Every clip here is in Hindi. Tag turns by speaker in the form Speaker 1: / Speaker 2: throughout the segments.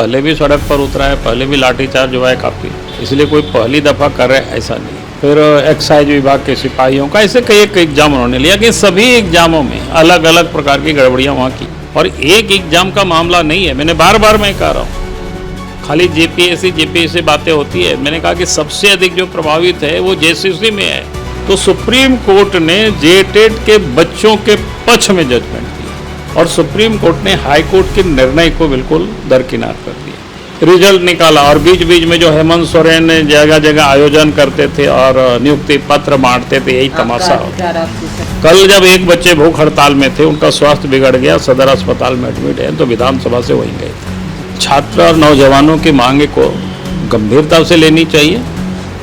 Speaker 1: पहले भी सड़क पर उतरा है, पहले भी लाठीचार्ज हुआ है काफ़ी, इसलिए कोई पहली दफ़ा कर रहे हैं ऐसा नहीं। फिर एक्साइज विभाग के सिपाहियों का ऐसे कई एक एग्जाम उन्होंने लिया कि सभी एग्जामों में अलग अलग प्रकार की गड़बड़ियाँ वहाँ की। और एक एग्जाम का मामला नहीं है, मैंने बार बार मैं कह रहा हूँ, खाली जेपीएससी बातें होती है। मैंने कहा कि सबसे अधिक जो प्रभावित है वो जेसीसी में है। तो सुप्रीम कोर्ट ने जेटेट के बच्चों के पक्ष में जजमेंट दिया और सुप्रीम कोर्ट ने हाई कोर्ट के निर्णय को बिल्कुल दरकिनार कर दिया। रिजल्ट निकाला और बीच बीच में जो हेमंत सोरेन ने जगह जगह आयोजन करते थे और नियुक्ति पत्र बांटते थे, यही तमाशा होता। कल जब एक बच्चे भूख हड़ताल में थे, उनका स्वास्थ्य बिगड़ गया, सदर अस्पताल में एडमिट है, तो विधानसभा से वहीं गए थे। छात्र और नौजवानों की मांगे को गंभीरता से लेनी चाहिए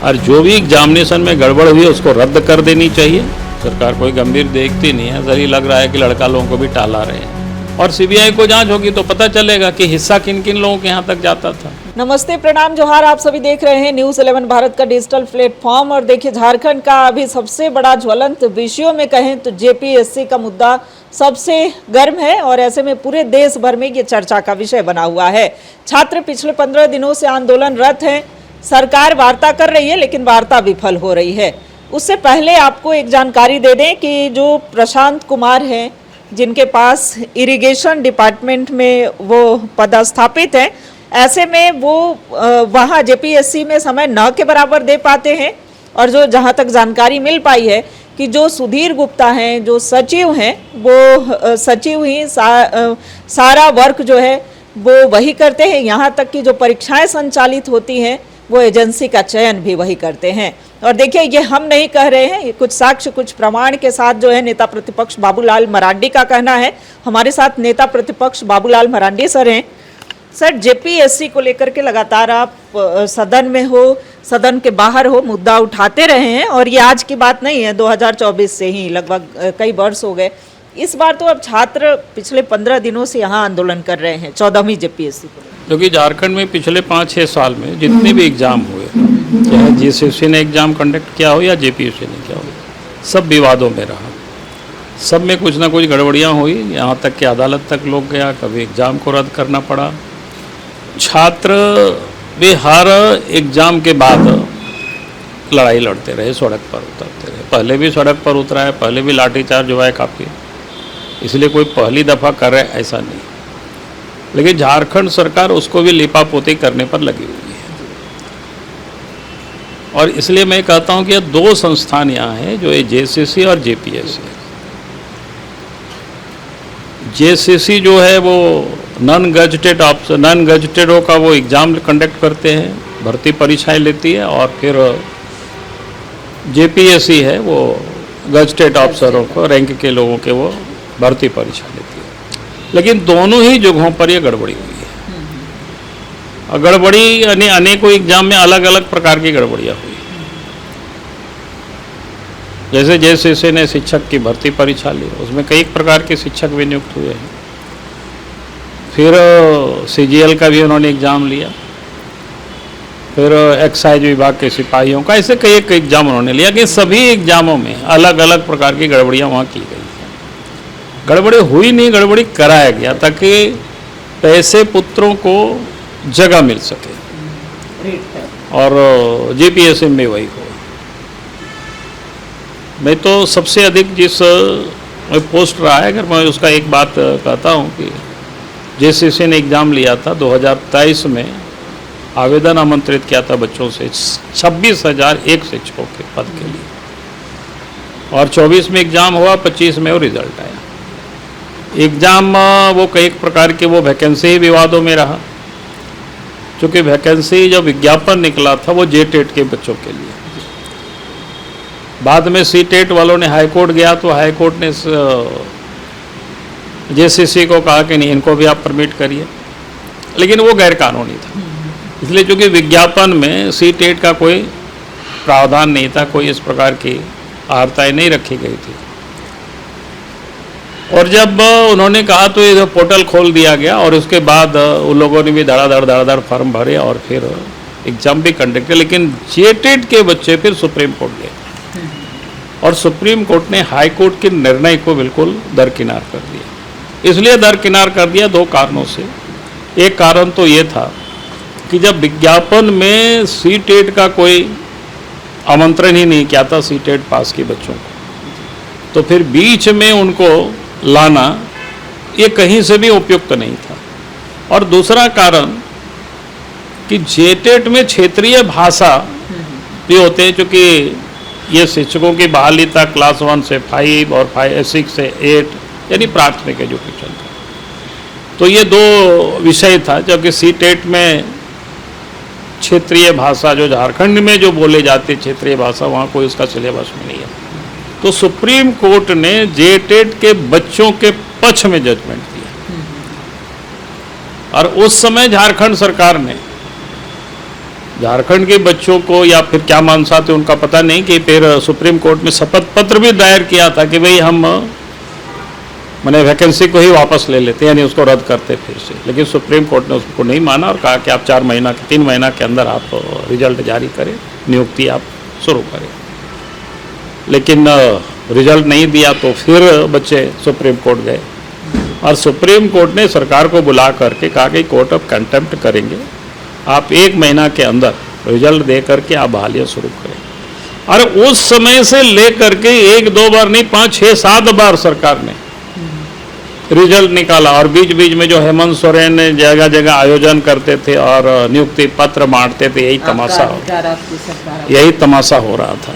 Speaker 1: और जो भी एग्जामिनेशन में गड़बड़ हुई उसको रद्द कर देनी चाहिए। सरकार कोई गंभीर देखती नहीं है, जरिए लग रहा है कि लड़का लोगों को भी टाला रहे हैं। और सीबीआई को जांच होगी तो पता चलेगा कि हिस्सा किन किन लोगों के यहाँ तक जाता था।
Speaker 2: नमस्ते, प्रणाम, जोहार। आप सभी देख रहे हैं न्यूज़ 11 भारत का डिजिटल प्लेटफॉर्म। और देखिए, झारखंड का अभी सबसे बड़ा ज्वलंत विषयों में कहें तो जेपीएससी का मुद्दा सबसे गर्म है और ऐसे में पूरे देश भर में ये चर्चा का विषय बना हुआ है। छात्र पिछले 15 दिनों से आंदोलनरत हैं। सरकार वार्ता कर रही है लेकिन वार्ता विफल हो रही है। उससे पहले आपको एक जानकारी दे दें कि जो प्रशांत कुमार हैं, जिनके पास इरिगेशन डिपार्टमेंट में वो पदस्थापित हैं, ऐसे में वो वहाँ जेपीएससी में समय न के बराबर दे पाते हैं। और जो जहाँ तक जानकारी मिल पाई है कि जो सुधीर गुप्ता हैं, जो सचिव हैं, वो सचिव ही सारा वर्क जो है वो वही करते हैं। यहाँ तक कि जो परीक्षाएं संचालित होती हैं वो एजेंसी का चयन भी वही करते हैं। और देखिए, ये हम नहीं कह रहे हैं, ये कुछ साक्ष्य कुछ प्रमाण के साथ जो है नेता प्रतिपक्ष बाबूलाल मरांडी का कहना है। हमारे साथ नेता प्रतिपक्ष बाबूलाल मरांडी सर हैं। सर, जेपीएससी को लेकर के लगातार आप सदन में हो, सदन के बाहर हो, मुद्दा उठाते रहे हैं और ये आज की बात नहीं है, 2024 से ही लगभग कई वर्ष हो गए। इस बार तो अब छात्र पिछले 15 दिनों से यहाँ आंदोलन कर रहे हैं 14वीं जेपीएससी को।
Speaker 1: क्योंकि झारखंड में पिछले 5-6 साल में जितने भी एग्जाम हुए, चाहे जेसीसी ने एग्जाम कंडक्ट किया हो या जेपीएससी ने किया हो, सब विवादों में रहा। सब में कुछ ना कुछ गड़बड़ियाँ हुई, यहाँ तक कि अदालत तक लोग गया, कभी एग्ज़ाम को रद्द करना पड़ा। छात्र भी हर एग्ज़ाम के बाद लड़ाई लड़ते रहे, सड़क पर उतरते रहे। पहले भी सड़क पर उतरा है, पहले भी लाठीचार्ज हुआ है काफ़ी, इसलिए कोई पहली दफ़ा कर रहे हैं ऐसा नहीं। लेकिन झारखंड सरकार उसको भी लिपापोती करने पर लगी हुई है। और इसलिए मैं कहता हूं कि ये दो संस्थान यहाँ हैं, जो ये जेसीसी और जेपीएससी। जेसीसी जो है वो नॉन गजेटेडों का वो एग्ज़ाम कंडक्ट करते हैं, भर्ती परीक्षाएं लेती है। और फिर जेपीएससी है वो गजेटेड अफसरों को, रैंक के लोगों के वो भर्ती परीक्षा लेती है। लेकिन दोनों ही जगहों पर ये गड़बड़ी हुई है। और गड़बड़ी अनेकों एग्जाम में अलग अलग प्रकार की गड़बड़ियाँ हुई। जैसे जेसीसी ने शिक्षक की भर्ती परीक्षा ली, उसमें कई प्रकार के शिक्षक भी नियुक्त हुए हैं। फिर सीजीएल का भी उन्होंने एग्ज़ाम लिया। फिर एक्साइज विभाग के सिपाहियों का, ऐसे कई एक एग्ज़ाम उन्होंने लिया कि सभी एग्जामों में अलग अलग प्रकार की गड़बड़ियाँ वहाँ की गई। गड़बड़ी हुई नहीं, गड़बड़ी कराया गया ताकि पैसे पुत्रों को जगह मिल सके और जेपीएससी में वही हो। मैं तो सबसे अधिक जिस पोस्ट रहा है, अगर मैं उसका एक बात कहता हूँ कि जेसीसी ने एग्ज़ाम लिया था 2023 में, आवेदन आमंत्रित किया था बच्चों से 26,001 शिक्षकों के पद के लिए, और 24 में एग्ज़ाम हुआ, 25 में वो रिजल्ट आया। एग्ज़ाम वो कई प्रकार के वो वैकेंसी ही विवादों में रहा, क्योंकि वैकेंसी जब विज्ञापन निकला था वो जेटेट के बच्चों के लिए। बाद में सीटेट वालों ने हाई कोर्ट गया तो हाई कोर्ट ने जेसीसी को कहा कि नहीं, इनको भी आप परमिट करिए, लेकिन वो गैर कानूनी था। इसलिए चूँकि विज्ञापन में सीटेट का कोई प्रावधान नहीं था, कोई इस प्रकार की आर्ताएँ नहीं रखी गई थी। और जब उन्होंने कहा तो ये पोर्टल खोल दिया गया और उसके बाद उन लोगों ने भी धड़ाधड़ फॉर्म भरे और फिर एग्ज़ाम भी कंडक्ट किया। लेकिन जेटेट के बच्चे फिर सुप्रीम कोर्ट गए और सुप्रीम कोर्ट ने हाई कोर्ट के निर्णय को बिल्कुल दरकिनार कर दिया। इसलिए दरकिनार कर दिया दो कारणों से। एक कारण तो ये था कि जब विज्ञापन में सी-टेट का कोई आमंत्रण ही नहीं किया था सी-टेट पास के बच्चों को, तो फिर बीच में उनको लाना ये कहीं से भी उपयुक्त नहीं था। और दूसरा कारण कि जे-टेट में क्षेत्रीय भाषा भी होते हैं, चूँकि ये शिक्षकों की बहाली था क्लास 1 से 5 और 6 से 8 यानी प्राथमिक एजुकेशन था। तो ये दो विषय था, जबकि सी-टेट में क्षेत्रीय भाषा जो झारखंड में जो बोले जाते क्षेत्रीय भाषा वहाँ कोई उसका सिलेबस में नहीं है। तो सुप्रीम कोर्ट ने जे-टेट के बच्चों के पक्ष में जजमेंट दिया और उस समय झारखंड सरकार ने झारखंड के बच्चों को या फिर क्या मानसा थे उनका पता नहीं कि फिर सुप्रीम कोर्ट में शपथ पत्र भी दायर किया था कि भाई हम मैंने वैकेंसी को ही वापस ले लेते यानी उसको रद्द करते फिर से, लेकिन सुप्रीम कोर्ट ने उसको नहीं माना और कहा कि आप 3 महीना के अंदर आप रिजल्ट जारी करें, नियुक्ति आप शुरू करें। लेकिन रिजल्ट नहीं दिया तो फिर बच्चे सुप्रीम कोर्ट गए और सुप्रीम कोर्ट ने सरकार को बुला करके कहा कि कोर्ट ऑफ कंटेम्प्ट करेंगे, आप 1 महीना के अंदर रिजल्ट दे करके आप बहालियाँ शुरू करें। और उस समय से ले करके 1-2 बार नहीं 5-6-7 बार सरकार ने रिजल्ट निकाला और बीच बीच में जो हेमंत सोरेन ने जगह जगह आयोजन करते थे और नियुक्ति पत्र बांटते थे, यही तमाशा हो रहा था।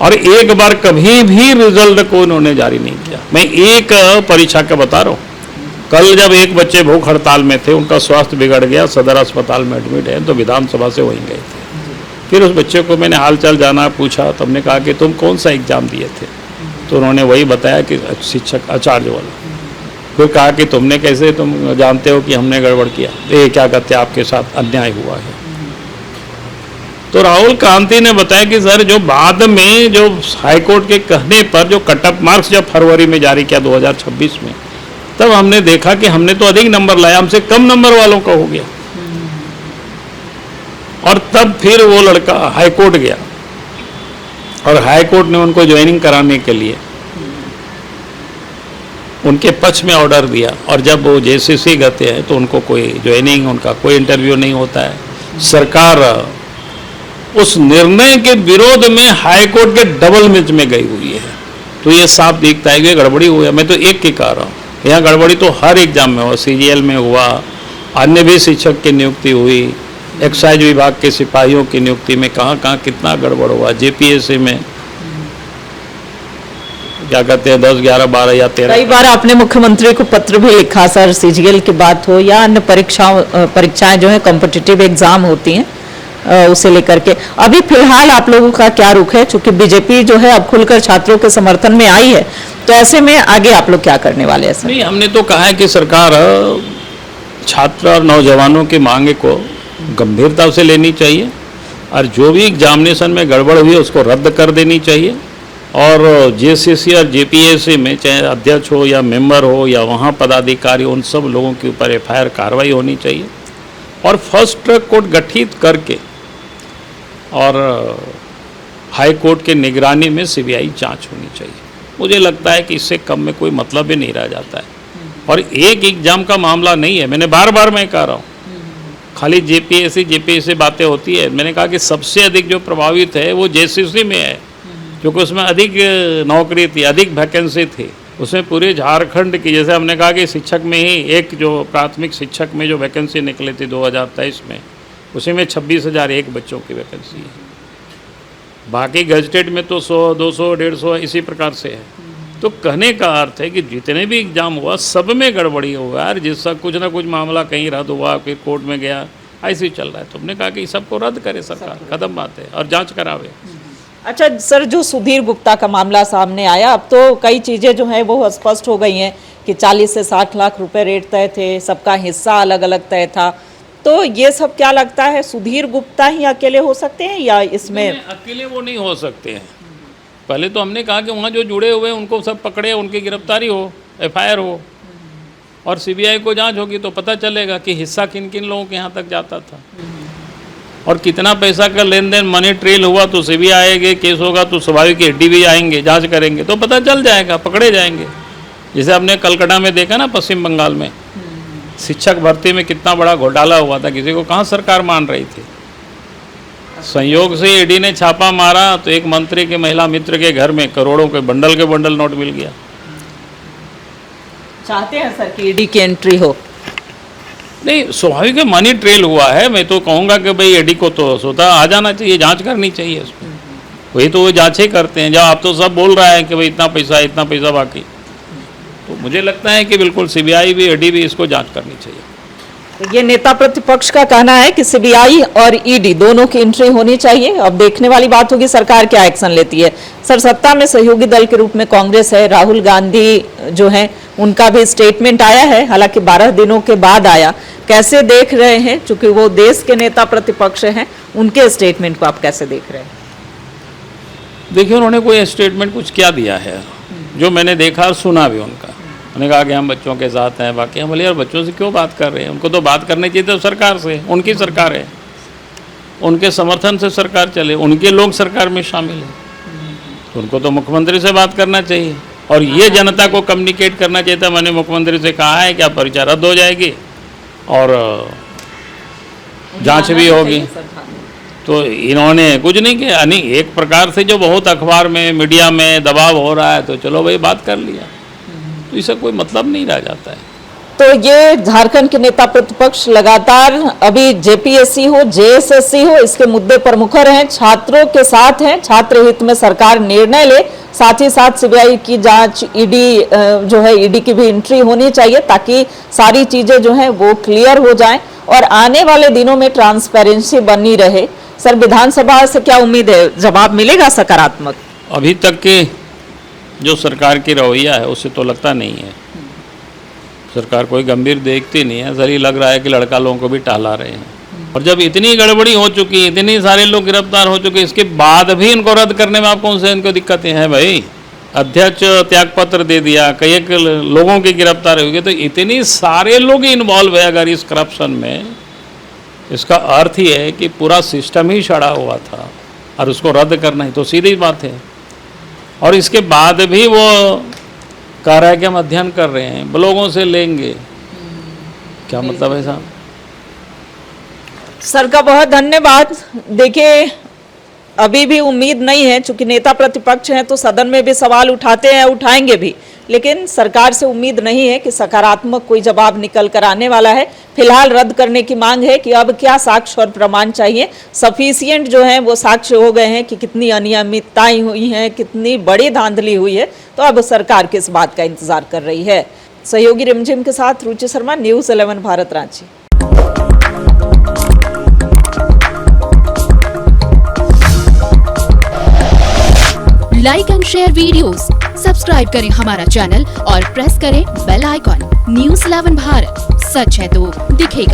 Speaker 1: और एक बार कभी भी रिजल्ट को उन्होंने जारी नहीं किया। मैं एक परीक्षा का बता रहा हूँ, कल जब एक बच्चे भूख हड़ताल में थे, उनका स्वास्थ्य बिगड़ गया, सदर अस्पताल में एडमिट है, तो विधानसभा से वहीं गए थे। फिर उस बच्चे को मैंने हालचाल जाना पूछा, तो हमने कहा कि तुम कौन सा एग्ज़ाम दिए थे, तो उन्होंने वही बताया कि शिक्षक आचार्य वाला। फिर कहा कि तुमने कैसे, तुम जानते हो कि हमने गड़बड़ किया, ये क्या कहते हैं आपके साथ अन्याय हुआ है। तो राहुल कांति ने बताया कि सर जो बाद में जो हाईकोर्ट के कहने पर जो कट ऑफ मार्क्स जब फरवरी में जारी किया 2026 में, तब हमने देखा कि हमने तो अधिक नंबर लाया, हमसे कम नंबर वालों का हो गया। और तब फिर वो लड़का हाईकोर्ट गया और हाईकोर्ट ने उनको ज्वाइनिंग कराने के लिए उनके पक्ष में ऑर्डर दिया। और जब वो जेसीसी गए हैं तो उनको कोई ज्वाइनिंग, उनका कोई इंटरव्यू नहीं होता है। सरकार उस निर्णय के विरोध में हाईकोर्ट के डबल बेंच में गई हुई है। तो ये साफ दिखता है कि गड़बड़ी हुई है। मैं तो एक की कह रहा हूँ, यहाँ गड़बड़ी तो हर एग्जाम में हुआ, सीजीएल में हुआ, अन्य भी शिक्षक की नियुक्ति हुई, एक्साइज विभाग के सिपाहियों की नियुक्ति में कहाँ कहाँ कितना गड़बड़ हुआ, जेपीएससी में क्या कहते हैं 10, 11, 12 या 13।
Speaker 2: कई बार आपने मुख्यमंत्री को पत्र भी लिखा सर, सीजीएल की बात हो या अन्य परीक्षाएं जो है कॉम्पिटिटिव एग्जाम होती हैं उसे लेकर के। अभी फिलहाल आप लोगों का क्या रुख है, चूंकि बीजेपी जो है अब खुलकर छात्रों के समर्थन में आई है, तो ऐसे में आगे आप लोग क्या करने वाले हैं सर?
Speaker 1: नहीं, हमने तो कहा है कि सरकार छात्र और नौजवानों की मांगे को गंभीरता से लेनी चाहिए और जो भी एग्जामिनेशन में गड़बड़ हुई है उसको रद्द कर देनी चाहिए। और जेसीसी और जेपीएससी में चाहे अध्यक्ष हो या मेंबर हो या वहाँ पदाधिकारी, उन सब लोगों के ऊपर एफआईआर कार्रवाई होनी चाहिए और फर्स्ट ट्रैक कोर्ट गठित करके और हाई कोर्ट के निगरानी में सीबीआई जांच होनी चाहिए। मुझे लगता है कि इससे कम में कोई मतलब भी नहीं रह जाता है। और एक एग्जाम का मामला नहीं है, मैंने बार बार मैं कह रहा हूँ, खाली जेपीएससी बातें होती है। मैंने कहा कि सबसे अधिक जो प्रभावित है वो जेसीसी में है, क्योंकि उसमें अधिक नौकरी थी, अधिक वैकेंसी थी। उसमें पूरे झारखंड की, जैसे हमने कहा कि शिक्षक में ही एक जो प्राथमिक शिक्षक में जो वैकेंसी निकली थी 2023 में, उसी में 26,001 बच्चों की वैकेंसी है। बाकी गजटेड में तो 100, 200, 150 इसी प्रकार से है। तो कहने का अर्थ है कि जितने भी एग्जाम हुआ सब में गड़बड़ी हुआ यार, जिसका कुछ ना कुछ मामला कहीं रद्द हुआ, फिर कोर्ट में गया, ऐसे ही चल रहा है। तो हमने कहा कि सबको रद्द करे सरकार, खत्म बात है, और जांच करावे।
Speaker 2: अच्छा सर, जो सुधीर गुप्ता का मामला सामने आया, अब तो कई चीज़ें जो हैं वो स्पष्ट हो गई हैं कि 40 से 60 लाख रुपए रेट तय थे, सबका हिस्सा अलग अलग तय था। तो ये सब क्या लगता है, सुधीर गुप्ता ही अकेले हो सकते हैं या इसमें?
Speaker 1: अकेले वो नहीं हो सकते हैं। पहले तो हमने कहा कि वहाँ जो जुड़े हुए हैं उनको सब पकड़े, उनकी गिरफ्तारी हो, एफआईआर हो और सीबीआई को जांच होगी तो पता चलेगा कि हिस्सा किन किन लोगों के यहाँ तक जाता था और कितना पैसा का लेन देन, मनी ट्रेल हुआ तो सीबीआई आएगी, केस होगा तो स्वाभाविक ईडी भी आएंगे, जांच करेंगे तो पता चल जाएगा, पकड़े जाएंगे। जैसे आपने कलकत्ता में देखा ना, पश्चिम बंगाल में शिक्षक भर्ती में कितना बड़ा घोटाला हुआ था, किसी को कहाँ सरकार मान रही थी। संयोग से ईडी ने छापा मारा तो एक मंत्री के महिला मित्र के घर में करोड़ों के बंडल नोट मिल गया।
Speaker 2: चाहते हैं सर कि ईडी की एंट्री हो?
Speaker 1: नहीं, स्वाभाविक है, मनी ट्रेल हुआ है। मैं तो कहूँगा कि भाई ईडी को तो स्वतः आ जाना चाहिए, जांच करनी चाहिए उसको। वही तो वो जांचें करते हैं। जब आप तो सब बोल रहा है कि भाई इतना पैसा बाकी, तो मुझे लगता है कि बिल्कुल सीबीआई भी ईडी भी इसको जांच करनी चाहिए।
Speaker 2: ये नेता प्रतिपक्ष का कहना है कि सीबीआई और ईडी दोनों की एंट्री होनी चाहिए। अब देखने वाली बात होगी सरकार क्या एक्शन लेती है। सर, सत्ता में सहयोगी दल के रूप में कांग्रेस है, राहुल गांधी जो है उनका भी स्टेटमेंट आया है, हालांकि 12 दिनों के बाद आया। कैसे देख रहे हैं, चूंकि वो देश के नेता प्रतिपक्ष हैं, उनके स्टेटमेंट को आप कैसे देख रहे हैं?
Speaker 1: देखिए, उन्होंने कोई स्टेटमेंट कुछ क्या दिया है जो मैंने देखा और सुना भी उनका। उन्होंने कहा कि हम बच्चों के साथ हैं, बाकी हम बोले यार बच्चों से क्यों बात कर रहे हैं, उनको तो बात करनी चाहिए तो सरकार से, उनकी सरकार है, उनके समर्थन से सरकार चले, उनके लोग सरकार में शामिल हैं, तो उनको तो मुख्यमंत्री से बात करना चाहिए और ये जनता को कम्युनिकेट करना चाहिए था। मैंने मुख्यमंत्री से कहा है कि आप परीक्षा रद्द हो जाएगी और जांच भी होगी। तो इन्होंने कुछ नहीं किया। यानी एक प्रकार से जो बहुत अखबार में मीडिया में दबाव हो रहा है, तो चलो भाई बात कर लिया, तो इसका कोई मतलब नहीं रह जाता है।
Speaker 2: तो ये झारखंड के नेता प्रतिपक्ष लगातार अभी जेपीएससी हो, जेएसएससी हो, इसके मुद्दे पर मुखर हैं, छात्रों के साथ हैं, छात्र हित में सरकार निर्णय ले, साथ ही साथ सीबीआई की जांच, ईडी जो है ईडी की भी एंट्री होनी चाहिए ताकि सारी चीजें जो है वो क्लियर हो जाएं और आने वाले दिनों में ट्रांसपेरेंसी बनी रहे। सर, विधानसभा से क्या उम्मीद है, जवाब मिलेगा सकारात्मक?
Speaker 1: अभी तक के जो सरकार की रवैया है उससे तो लगता नहीं है, सरकार कोई गंभीर देखती नहीं है। सर, ये लग रहा है कि लड़का लोगों को भी टहला रहे हैं। और जब इतनी गड़बड़ी हो चुकी, इतने सारे लोग गिरफ्तार हो चुके, इसके बाद भी इनको रद्द करने में आप कौन से इनको दिक्कतें हैं भाई? अध्यक्ष त्यागपत्र दे दिया, कई एक लोगों की गिरफ्तारी हुई, तो इतनी सारे लोग इन्वॉल्व है अगर इस करप्शन में, इसका अर्थ ही है कि पूरा सिस्टम ही सड़ा हुआ था और उसको रद्द करना ही तो सीधी बात है। और इसके बाद भी वो कह रहा है कि हम अध्ययन कर रहे हैं, लोगों से लेंगे, क्या मतलब है साहब?
Speaker 2: सर का बहुत धन्यवाद। देखिए, अभी भी उम्मीद नहीं है, चूंकि नेता प्रतिपक्ष हैं तो सदन में भी सवाल उठाते हैं, उठाएंगे भी, लेकिन सरकार से उम्मीद नहीं है कि सकारात्मक कोई जवाब निकल कर आने वाला है। फिलहाल रद्द करने की मांग है कि अब क्या साक्ष्य और प्रमाण चाहिए। सफिशिएंट जो है वो साक्ष्य हो गए हैं कि कितनी अनियमितताएं हुई हैं, कितनी बड़ी धांधली हुई है, तो अब सरकार किस बात का इंतजार कर रही है। सहयोगी रिमझिम के साथ Ruchi Sharma, news 11 Bharat, Ranchi.
Speaker 3: Like and share videos, subscribe करें हमारा चैनल और प्रेस करें बेल आइकॉन। न्यूज़ 11 भारत, सच है तो दिखेगा।